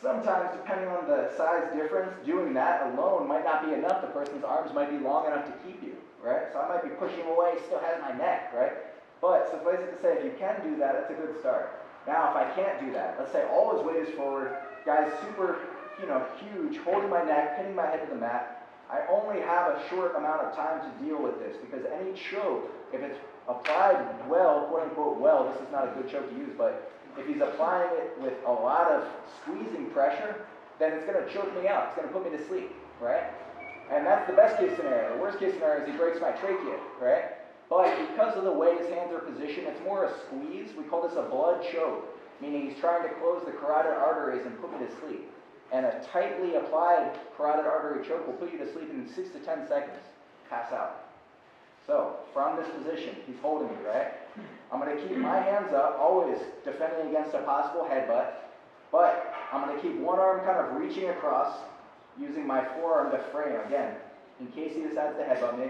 sometimes, depending on the size difference, doing that alone might not be enough. The person's arms might be long enough to keep you, right? So I might be pushing him away, he still has my neck, right? But suffice it to say, if you can do that, that's a good start. Now, if I can't do that, let's say all his weight is forward, guy's super, huge, holding my neck, pinning my head to the mat. I only have a short amount of time to deal with this because any choke, if it's applied well, quote unquote well, this is not a good choke to use, but if he's applying it with a lot of squeezing pressure, then it's going to choke me out. It's going to put me to sleep, right? And that's the best case scenario. The worst case scenario is he breaks my trachea, right? But because of the way his hands are positioned, it's more a squeeze. We call this a blood choke, meaning he's trying to close the carotid arteries and put me to sleep. And a tightly applied carotid artery choke will put you to sleep in 6 to 10 seconds. Pass out. So, from this position, he's holding me, right? I'm going to keep my hands up, always defending against a possible headbutt. But I'm going to keep one arm kind of reaching across, using my forearm to frame, again, in case he decides to headbutt me.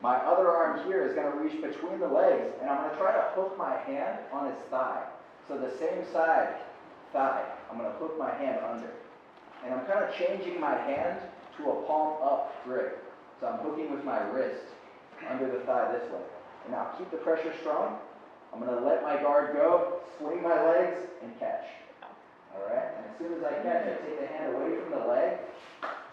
My other arm here is going to reach between the legs, and I'm going to try to hook my hand on his thigh. So the same side, thigh, I'm going to hook my hand under. And I'm kind of changing my hand to a palm-up grip. So I'm hooking with my wrist under the thigh this way. And now keep the pressure strong. I'm going to let my guard go, swing my legs, and catch. All right? And as soon as I catch, I take the hand away from the leg,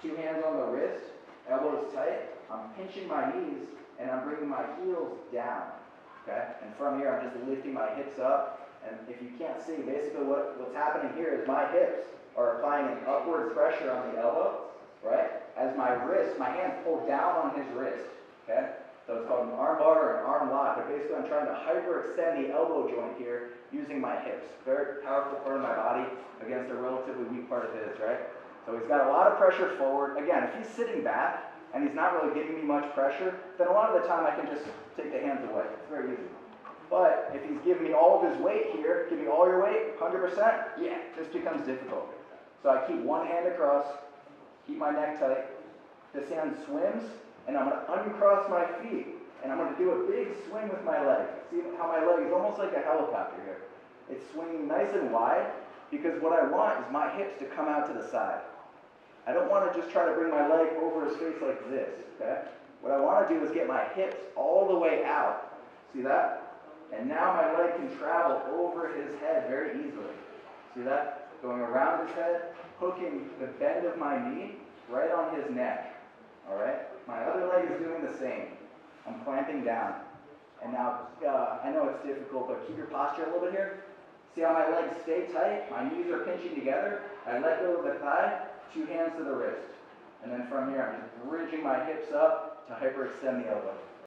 2 hands on the wrist, elbows tight. I'm pinching my knees, and I'm bringing my heels down. Okay? And from here, I'm just lifting my hips up. And if you can't see, basically what's happening here is my hips are applying an upward pressure on the elbow, right? As my hands pull down on his wrist, okay? So it's called an arm bar or an arm lock, but basically I'm trying to hyperextend the elbow joint here using my hips. Very powerful part of my body against a relatively weak part of his, right? So he's got a lot of pressure forward. Again, if he's sitting back and he's not really giving me much pressure, then a lot of the time I can just take the hands away. It's very easy. But if he's giving me all of his weight here, give me all your weight, 100%, yeah, this becomes difficult. So I keep one hand across, keep my neck tight. This hand swims, and I'm going to uncross my feet, and I'm going to do a big swing with my leg. See how my leg is almost like a helicopter here. It's swinging nice and wide, because what I want is my hips to come out to the side. I don't want to just try to bring my leg over his face like this, okay? What I want to do is get my hips all the way out. See that? And now my leg can travel over his head very easily. See that? Going around his head, hooking the bend of my knee right on his neck. All right? My other leg is doing the same. I'm clamping down. And now, I know it's difficult, but keep your posture a little bit here. See how my legs stay tight? My knees are pinching together. I let go of the thigh, 2 hands to the wrist. And then from here, I'm just bridging my hips up to hyperextend the elbow.